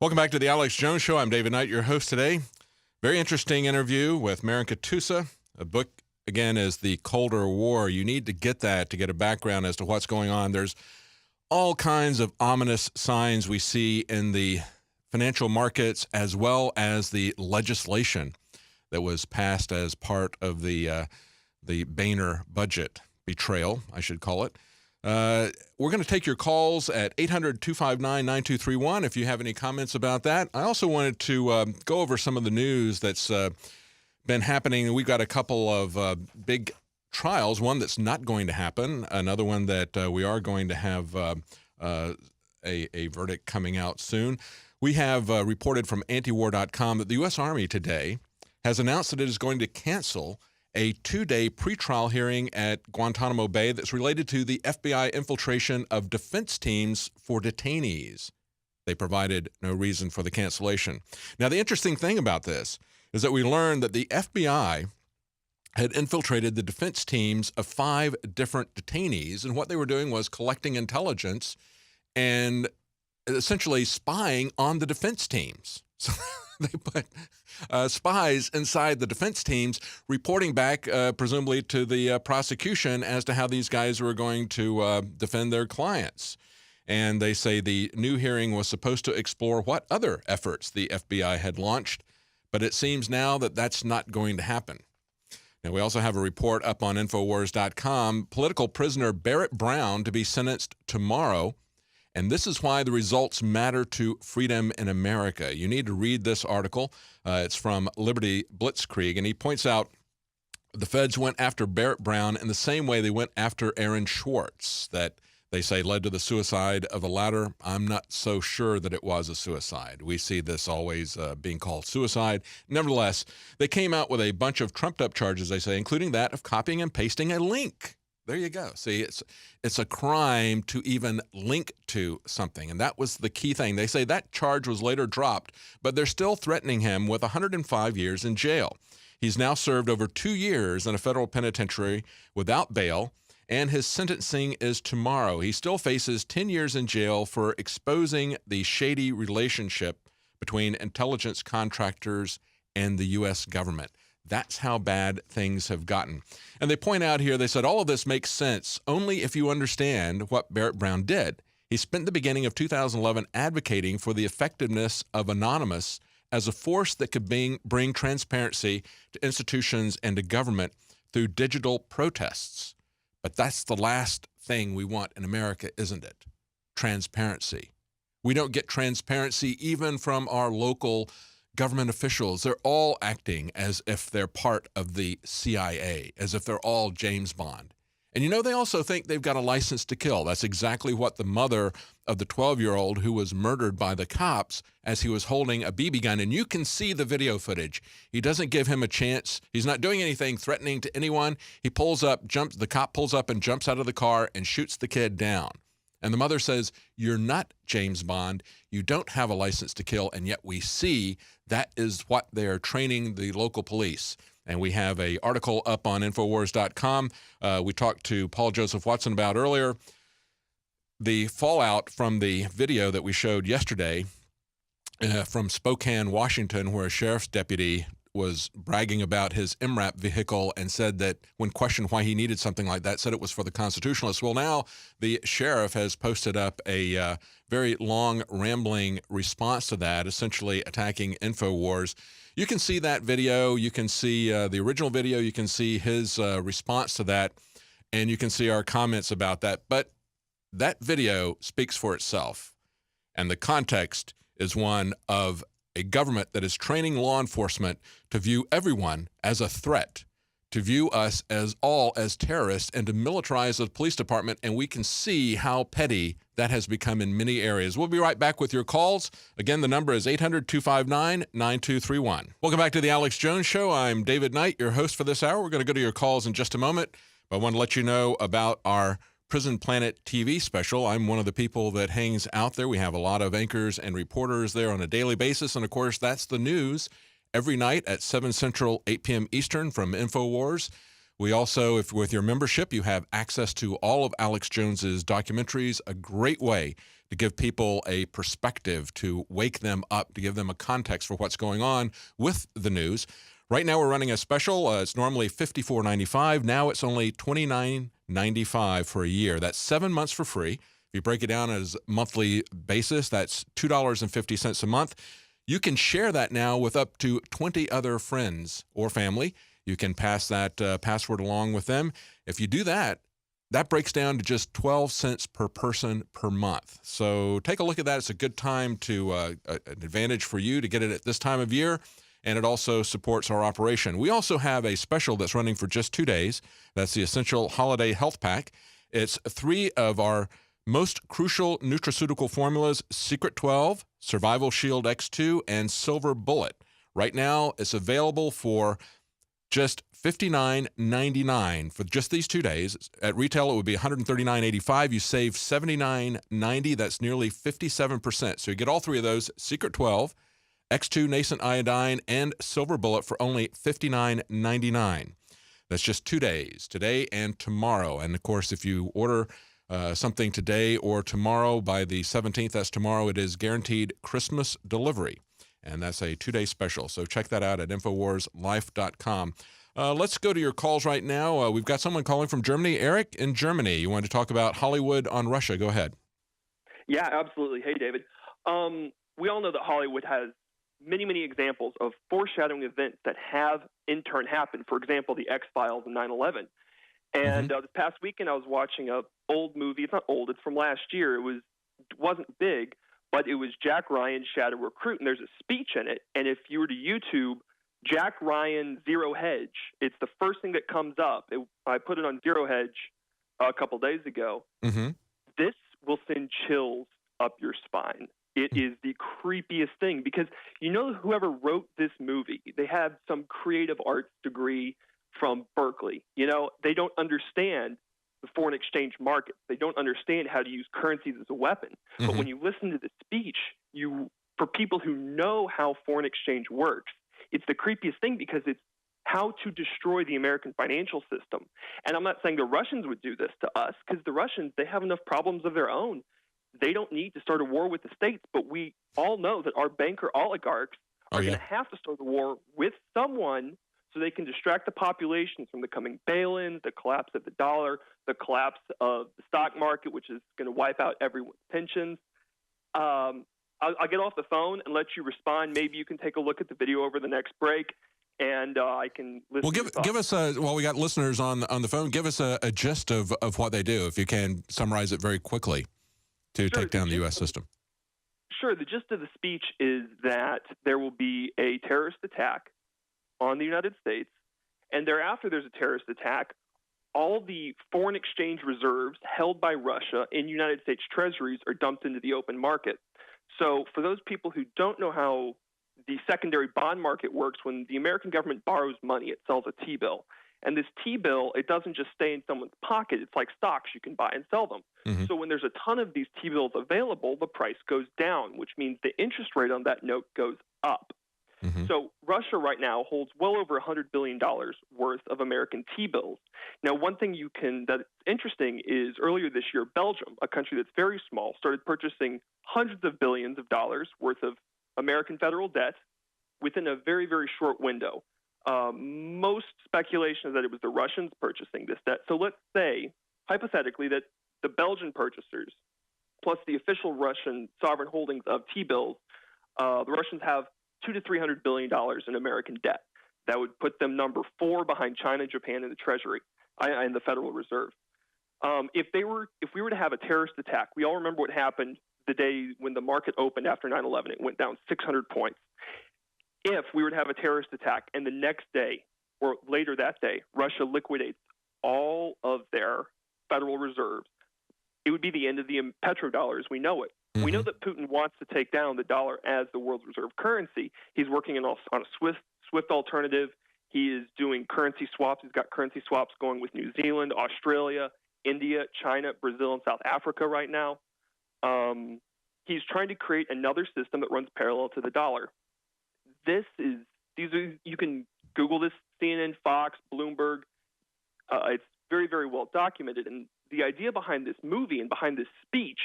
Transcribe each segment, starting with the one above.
Welcome back to the Alex Jones Show. I'm David Knight, your host today. Very interesting interview with Marin Katusa. A book, again, is The Colder War. You need to get that to get a background as to what's going on. There's all kinds of ominous signs we see in the financial markets as well as the legislation that was passed as part of the Boehner budget betrayal, I should call it. We're going to take your calls at 800-259-9231 if you have any comments about that. I also wanted to go over some of the news that's been happening. We've got a couple of big trials, one that's not going to happen, another one that we are going to have a verdict coming out soon. We have reported from antiwar.com that the U.S. Army today has announced that it is going to cancel a 2-day pretrial hearing at Guantanamo Bay that's related to the FBI infiltration of defense teams for detainees. They provided no reason for the cancellation. Now, the interesting thing about this is that we learned that the FBI had infiltrated the defense teams of 5 different detainees, and what they were doing was collecting intelligence and essentially spying on the defense teams. So they put spies inside the defense teams, reporting back, presumably, to the prosecution as to how these guys were going to defend their clients. And they say the new hearing was supposed to explore what other efforts the FBI had launched, but it seems now that that's not going to happen. Now, we also have a report up on Infowars.com. Political prisoner Barrett Brown to be sentenced tomorrow. And this is why the results matter to freedom in America. You need to read this article. It's from Liberty Blitzkrieg, and he points out the feds went after Barrett Brown in the same way they went after Aaron Schwartz, that they say led to the suicide of the latter. I'm not so sure that it was a suicide. We see this always being called suicide. Nevertheless, they came out with a bunch of trumped-up charges, they say, including that of copying and pasting a link. There you go. See, it's a crime to even link to something, and that was the key thing. They say that charge was later dropped, but they're still threatening him with 105 years in jail. He's now served over 2 years in a federal penitentiary without bail, and his sentencing is tomorrow. He still faces 10 years in jail for exposing the shady relationship between intelligence contractors and the U.S. government. That's how bad things have gotten. And they point out here, they said, all of this makes sense only if you understand what Barrett Brown did. He spent the beginning of 2011 advocating for the effectiveness of Anonymous as a force that could bring transparency to institutions and to government through digital protests. But that's the last thing we want in America, isn't it? Transparency. We don't get transparency even from our local government officials. They're all acting as if they're part of the CIA, as if they're all James Bond. And you know, they also think they've got a license to kill. That's exactly what the mother of the 12-year-old who was murdered by the cops as he was holding a BB gun. And you can see the video footage. He doesn't give him a chance. He's not doing anything threatening to anyone. He pulls up, the cop pulls up and jumps out of the car and shoots the kid down. And the mother says, you're not James Bond. You don't have a license to kill. And yet we see that is what they're training the local police. And we have an article up on Infowars.com. We talked to Paul Joseph Watson about earlier the fallout from the video that we showed yesterday from Spokane, Washington, where a sheriff's deputy was bragging about his MRAP vehicle and said that when questioned why he needed something like that, said it was for the Constitutionalists. Well, now the sheriff has posted up a very long, rambling response to that, essentially attacking InfoWars. You can see that video. You can see the original video. You can see his response to that, and you can see our comments about that. But that video speaks for itself, and the context is one of a government that is training law enforcement to view everyone as a threat, to view us as all as terrorists, and to militarize the police department. And we can see how petty that has become in many areas. We'll be right back with your calls. Again, the number is 800-259-9231. Welcome back to the Alex Jones Show. I'm David Knight, your host for this hour. We're going to go to your calls in just a moment, but I want to let you know about our Prison Planet TV special. I'm one of the people that hangs out there. We have a lot of anchors and reporters there on a daily basis, and of course, that's the news every night at 7 Central, 8 p.m. Eastern from InfoWars. We also, if with your membership, you have access to all of Alex Jones's documentaries, a great way to give people a perspective, to wake them up, to give them a context for what's going on with the news. Right now, we're running a special. It's normally $54.95. Now it's only $29.95 for a year. That's 7 months for free. If you break it down as monthly basis, that's $2.50 a month. You can share that now with up to 20 other friends or family. You can pass that password along with them. If you do that, that breaks down to just 12 cents per person per month. So take a look at that. It's a good time to an advantage for you to get it at this time of year, and it also supports our operation. We also have a special that's running for just 2 days. That's the Essential Holiday Health Pack. It's 3 of our most crucial nutraceutical formulas: Secret 12, Survival Shield X2, and Silver Bullet. Right now, it's available for just $59.99 for just these 2 days. At retail, it would be $139.85. You save $79.90. That's nearly 57%. So you get all 3 of those: Secret 12, X2 Nascent Iodine, and Silver Bullet for only $59.99. That's just 2 days, today and tomorrow. And of course, if you order something today or tomorrow, by the 17th, that's tomorrow, it is guaranteed Christmas delivery. And that's a 2-day special. So check that out at InfoWarsLife.com. Let's go to your calls right now. We've got someone calling from Germany. Eric in Germany. You wanted to talk about Hollywood on Russia. Go ahead. Yeah, absolutely. Hey, David. We all know that Hollywood has many, many examples of foreshadowing events that have in turn happened. For example, the X-Files and 9/11. And this past weekend, I was watching a old movie. It's not old. It's from last year. It wasn't big, but it was Jack Ryan's Shadow Recruit, and there's a speech in it. And if you were to YouTube Jack Ryan Zero Hedge, it's the first thing that comes up. I put it on Zero Hedge a couple days ago. This will send chills up your spine. It is the creepiest thing because whoever wrote this movie, they have some creative arts degree from Berkeley. They don't understand the foreign exchange market. They don't understand how to use currencies as a weapon. But when you listen to the speech, for people who know how foreign exchange works, it's the creepiest thing because it's how to destroy the American financial system. And I'm not saying the Russians would do this to us because the Russians, they have enough problems of their own. They don't need to start a war with the states, but we all know that our banker oligarchs are going to have to start a war with someone so they can distract the population from the coming bail-in, the collapse of the dollar, the collapse of the stock market, which is going to wipe out everyone's pensions. I'll get off the phone and let you respond. Maybe you can take a look at the video over the next break, and I can listen. Well, give us while we got listeners on the phone, give us a gist of what they do, if you can summarize it very quickly to take down the U.S. system. Sure. The gist of the speech is that there will be a terrorist attack on the United States, and thereafter there's a terrorist attack. All the foreign exchange reserves held by Russia in United States treasuries are dumped into the open market. So for those people who don't know how the secondary bond market works, when the American government borrows money, it sells a T-bill. And this T-bill, it doesn't just stay in someone's pocket. It's like stocks. You can buy and sell them. So when there's a ton of these T-bills available, the price goes down, which means the interest rate on that note goes up. So Russia right now holds well over $100 billion worth of American T-bills. Now, one thing that's interesting is earlier this year, Belgium, a country that's very small, started purchasing hundreds of billions of dollars worth of American federal debt within a very, very short window. Most speculation is that it was the Russians purchasing this debt. So let's say, hypothetically, that the Belgian purchasers, plus the official Russian sovereign holdings of T-bills, the Russians have $200 to $300 billion in American debt. That would put them number 4 behind China, Japan, and the Treasury and the Federal Reserve. If we were to have a terrorist attack, we all remember what happened the day when the market opened after 9/11. It went down 600 points. If we were to have a terrorist attack and the next day or later that day, Russia liquidates all of their Federal Reserves, it would be the end of the petrodollar as we know it. We know that Putin wants to take down the dollar as the world's reserve currency. He's working on a SWIFT alternative. He is doing currency swaps. He's got currency swaps going with New Zealand, Australia, India, China, Brazil, and South Africa right now. He's trying to create another system that runs parallel to the dollar. You can Google this, CNN, Fox, Bloomberg. It's very, very well documented. And the idea behind this movie and behind this speech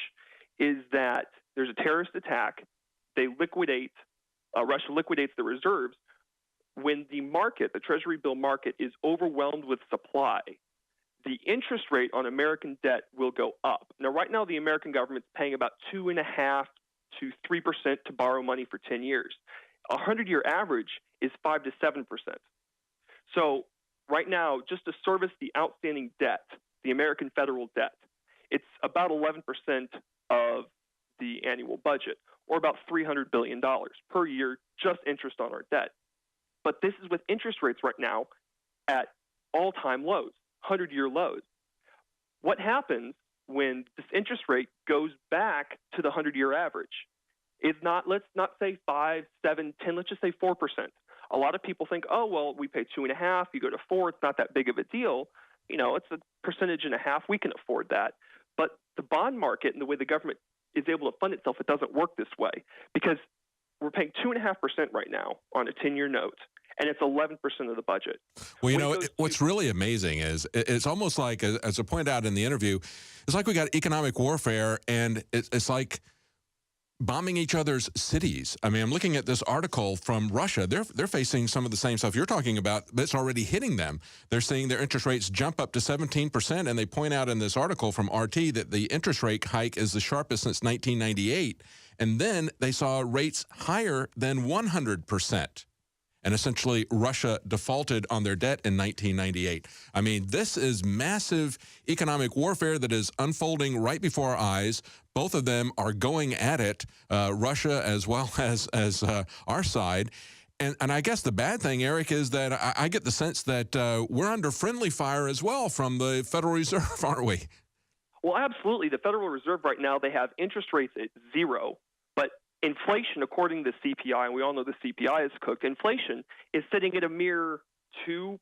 is that that there's a terrorist attack, they liquidate, Russia liquidates the reserves. When the market, the Treasury bill market, is overwhelmed with supply, the interest rate on American debt will go up. Now, right now, the American government's paying about 2.5% to 3% to borrow money for 10 years. A 100-year average is 5 to 7%. So right now, just to service the outstanding debt, the American federal debt, it's about 11% of the annual budget, or about $300 billion per year, just interest on our debt. But this is with interest rates right now at all-time lows, 100-year lows. What happens when this interest rate goes back to the 100-year average? Is not, let's not say 5, 7, 10, let's just say 4%. A lot of people think, oh, well, we pay 2.5, you go to 4, it's not that big of a deal. You know, it's 1.5%, we can afford that. But the bond market and the way the government is able to fund itself, it doesn't work this way, because we're paying 2.5% right now on a 10-year note, and it's 11% of the budget. Well, you know, what's really amazing is it's almost like, as I pointed out in the interview, it's like we got economic warfare, and it's like bombing each other's cities. I mean, I'm looking at this article from Russia. They're facing some of the same stuff you're talking about, but it's already hitting them. They're seeing their interest rates jump up to 17%, and they point out in this article from RT that the interest rate hike is the sharpest since 1998. And then they saw rates higher than 100%. And essentially, Russia defaulted on their debt in 1998. I mean, this is massive economic warfare that is unfolding right before our eyes. Both of them are going at it, Russia as well as our side. And I guess the bad thing, Eric, is that I get the sense that we're under friendly fire as well from the Federal Reserve, aren't we? Well, absolutely. The Federal Reserve right now, they have interest rates at 0, but inflation, according to the CPI, and we all know the CPI is cooked, inflation is sitting at a mere 2%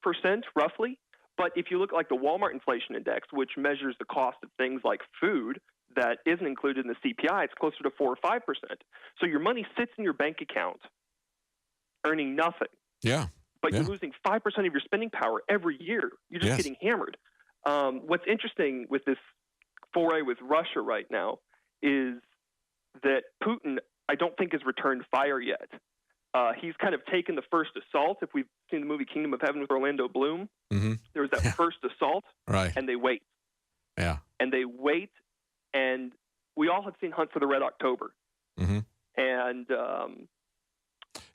roughly. But if you look at like the Walmart inflation index, which measures the cost of things like food that isn't included in the CPI, it's closer to 4 or 5%. So your money sits in your bank account earning nothing. Yeah. But you're losing 5% of your spending power every year. You're just getting hammered. What's interesting with this foray with Russia right now is that Putin, I don't think, has returned fire yet. He's kind of taken the first assault. If we've seen the movie Kingdom of Heaven with Orlando Bloom, there was that first assault, and they wait. Yeah. And they wait, and we all have seen Hunt for the Red October. And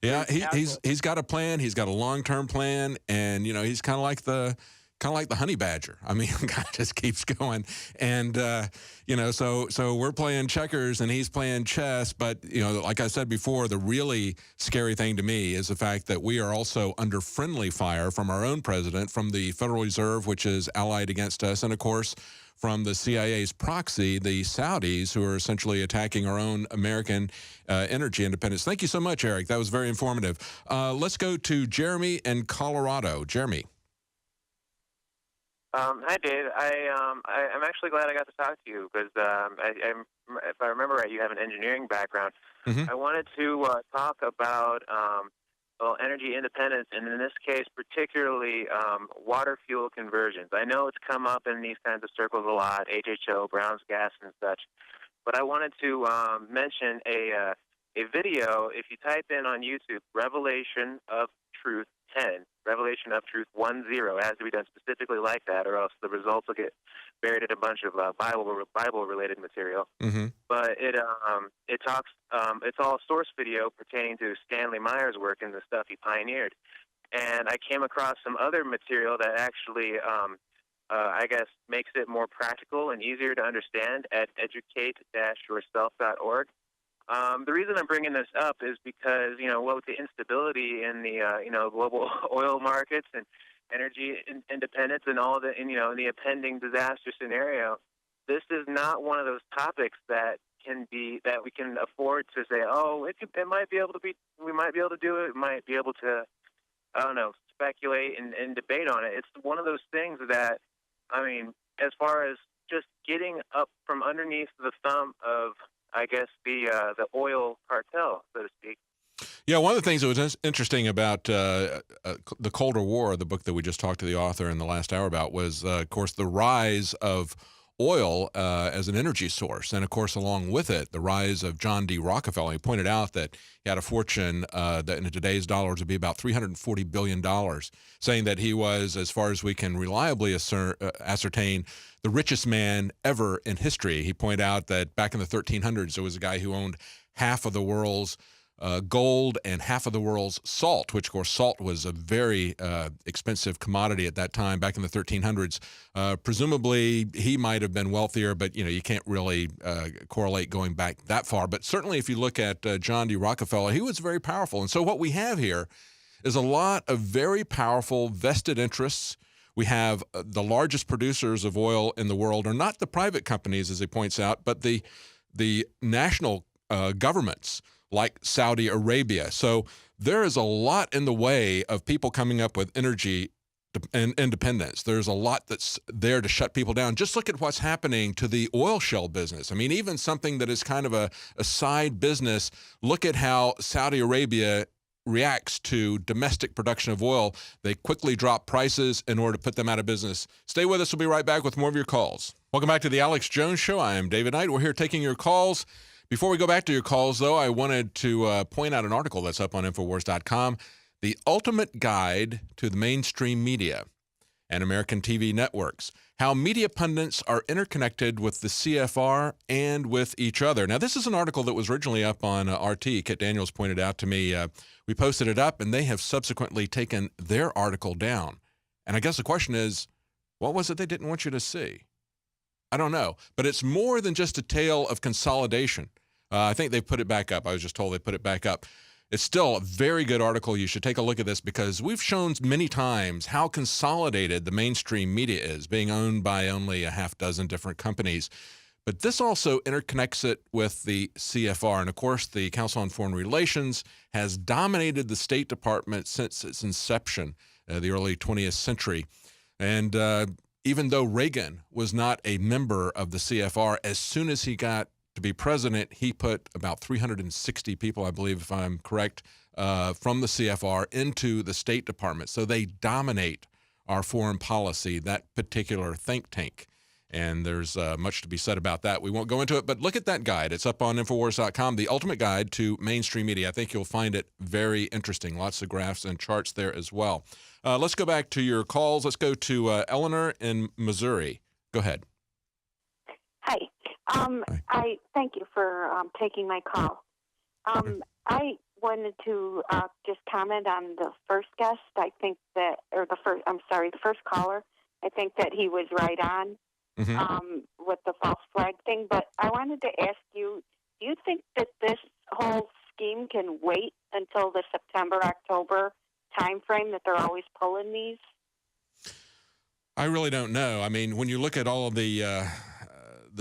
yeah, he's got a plan. He's got a long-term plan, and you know, he's kind of like the honey badger. I mean, guy just keeps going, and you know, so we're playing checkers and he's playing chess. But you know, like I said before, the really scary thing to me is the fact that we are also under friendly fire from our own president, from the Federal Reserve, which is allied against us, and of course, from the CIA's proxy, the Saudis, who are essentially attacking our own American energy independence. Thank you so much, Eric. That was very informative. Let's go to Jeremy in Colorado. Jeremy. Hi, Dave. I'm actually glad I got to talk to you because if I remember right, you have an engineering background. I wanted to talk about energy independence, and in this case, particularly water fuel conversions. I know it's come up in these kinds of circles a lot, HHO, Brown's gas, and such. But I wanted to mention a video. If you type in on YouTube, Revelation of Truth 10, Revelation of Truth 10, it has to be done specifically like that, or else the results will get buried in a bunch of Bible-related material. But it talks, it's all source video pertaining to Stanley Meyer's work and the stuff he pioneered. And I came across some other material that actually, I guess, makes it more practical and easier to understand at educate-yourself.org. The reason I'm bringing this up is because, you know, with the instability in the, global oil markets and energy independence and all the, and, you know, the impending disaster scenario, this is not one of those topics that we can afford to say, oh, it might be able to be, we might be able to do it, we might be able to, I don't know, speculate and debate on it. It's one of those things that, I mean, as far as just getting up from underneath the thumb of, I guess, the oil cartel, so to speak. Yeah, one of the things that was interesting about the Colder War, the book that we just talked to the author in the last hour about, was, of course, the rise of oil as an energy source. And, of course, along with it, the rise of John D. Rockefeller. He pointed out that he had a fortune that in today's dollars would be about $340 billion, saying that he was, as far as we can reliably ascertain, the richest man ever in history. He pointed out that back in the 1300s, there was a guy who owned half of the world's gold and half of the world's salt, which, of course, salt was a very expensive commodity at that time back in the 1300s. Presumably, he might have been wealthier, but, you can't really correlate going back that far. But certainly, if you look at John D. Rockefeller, he was very powerful. And so what we have here is a lot of very powerful vested interests. We have the largest producers of oil in the world are not the private companies, as he points out, but the national governments, like Saudi Arabia. So there is a lot in the way of people coming up with energy and independence. There's a lot that's there to shut people down. Just look at what's happening to the oil shale business. I mean, even something that is kind of a side business, look at how Saudi Arabia reacts to domestic production of oil. They quickly drop prices in order to put them out of business. Stay with us. We'll be right back with more of your calls. Welcome back to the Alex Jones Show. I am David Knight. We're here taking your calls. Before we go back to your calls, though, I wanted to point out an article that's up on Infowars.com, The Ultimate Guide to the Mainstream Media and American TV Networks, How Media Pundits Are Interconnected with the CFR and with Each Other. Now, this is an article that was originally up on RT. Kit Daniels pointed out to me. We posted it up, and they have subsequently taken their article down. And I guess the question is, what was it they didn't want you to see? I don't know. But it's more than just a tale of consolidation. I think they put it back up. I was just told they put it back up. It's still a very good article. You should take a look at this because we've shown many times how consolidated the mainstream media is, being owned by only a half dozen different companies. But this also interconnects it with the CFR. And, of course, the Council on Foreign Relations has dominated the State Department since its inception, the early 20th century. And even though Reagan was not a member of the CFR, as soon as he got to be president, he put about 360 people, I believe, if I'm correct, from the CFR into the State Department. So they dominate our foreign policy, that particular think tank. And there's much to be said about that. We won't go into it, but look at that guide. It's up on Infowars.com, The Ultimate Guide to Mainstream Media. I think you'll find it very interesting. Lots of graphs and charts there as well. Let's go back to your calls. Let's go to Eleanor in Missouri. Go ahead. Hi. I thank you for taking my call. I wanted to just comment on the first guest. I think that, the first caller. I think that he was right on with the false flag thing. But I wanted to ask you, do you think that this whole scheme can wait until the September-October time frame that they're always pulling these? I really don't know. I mean, when you look at all of the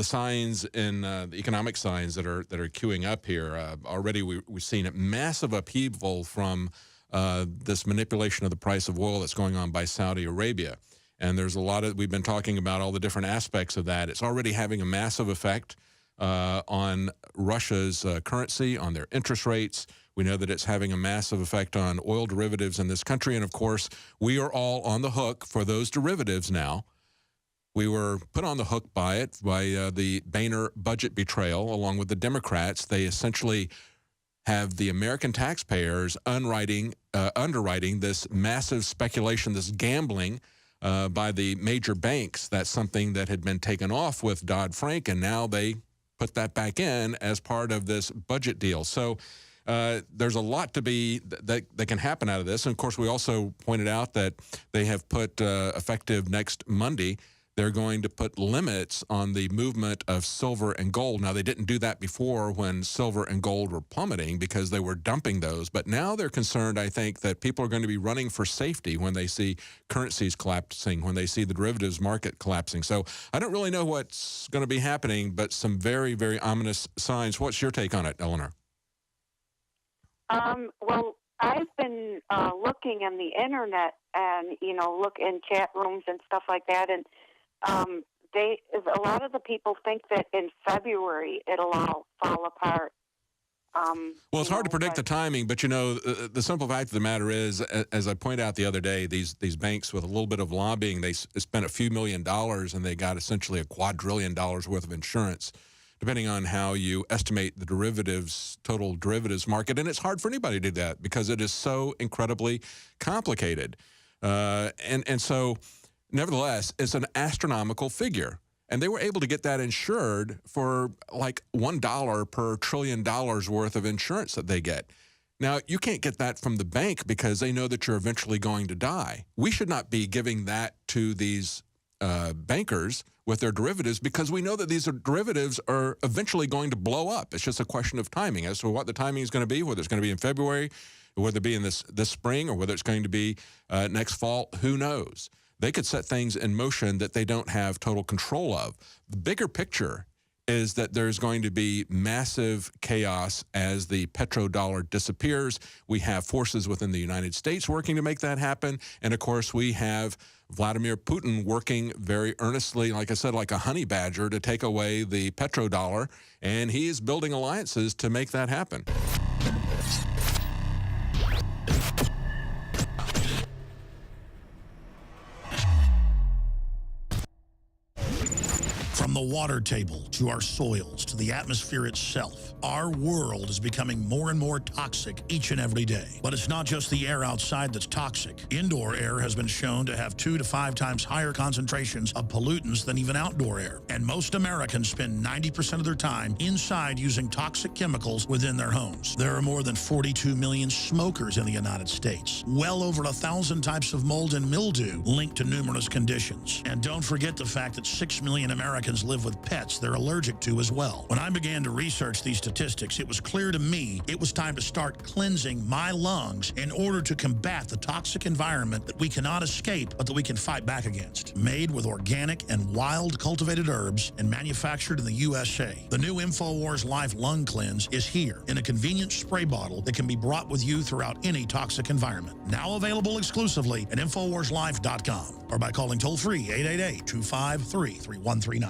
signs in the economic signs that are queuing up here, already we've seen a massive upheaval from this manipulation of the price of oil that's going on by Saudi Arabia. And there's a lot of, we've been talking about all the different aspects of that. It's already having a massive effect on Russia's currency, on their interest rates. We know that it's having a massive effect on oil derivatives in this country. And of course, we are all on the hook for those derivatives now. We were put on the hook by it, by the Boehner budget betrayal, along with the Democrats. They essentially have the American taxpayers underwriting this massive speculation, this gambling by the major banks. That's something that had been taken off with Dodd-Frank, and now they put that back in as part of this budget deal. So there's a lot to be that can happen out of this. And, of course, we also pointed out that they have put effective next Monday, they're going to put limits on the movement of silver and gold. Now, they didn't do that before when silver and gold were plummeting because they were dumping those. But now they're concerned, I think, that people are going to be running for safety when they see currencies collapsing, when they see the derivatives market collapsing. So I don't really know what's going to be happening, but some very, very ominous signs. What's your take on it, Eleanor? Well, I've been looking on the internet and, look in chat rooms and stuff like that, and a lot of the people think that in February it'll all fall apart. Well, it's hard to predict the timing, but the simple fact of the matter is, as I pointed out the other day, these banks with a little bit of lobbying, they spent a few $1 million and they got essentially $2 quadrillion worth of insurance, depending on how you estimate the total derivatives market. And it's hard for anybody to do that because it is so incredibly complicated. And so, nevertheless, it's an astronomical figure. And they were able to get that insured for like $1 per $1 trillion worth of insurance that they get. Now, you can't get that from the bank because they know that you're eventually going to die. We should not be giving that to these bankers with their derivatives because we know that these derivatives are eventually going to blow up. It's just a question of timing as to what the timing is going to be, whether it's going to be in February, whether it be in this spring, or whether it's going to be next fall. Who knows? They could set things in motion that they don't have total control of. The bigger picture is that there's going to be massive chaos as the petrodollar disappears. We have forces within the United States working to make that happen. And, of course, we have Vladimir Putin working very earnestly, like I said, like a honey badger to take away the petrodollar. And he is building alliances to make that happen. From the water table to our soils to the atmosphere itself, our world is becoming more and more toxic each and every day. But it's not just the air outside that's toxic. Indoor air has been shown to have 2 to 5 times higher concentrations of pollutants than even outdoor air. And most Americans spend 90% of their time inside using toxic chemicals within their homes. There are more than 42 million smokers in the United States. Well over 1,000 types of mold and mildew linked to numerous conditions. And don't forget the fact that 6 million Americans live with pets they're allergic to as well. When I began to research these statistics, it was clear to me it was time to start cleansing my lungs in order to combat the toxic environment that we cannot escape, but that we can fight back against. Made with organic and wild cultivated herbs and manufactured in the USA, the new InfoWars Life Lung Cleanse is here in a convenient spray bottle that can be brought with you throughout any toxic environment. Now available exclusively at InfoWarsLife.com or by calling toll-free 888-253-3139.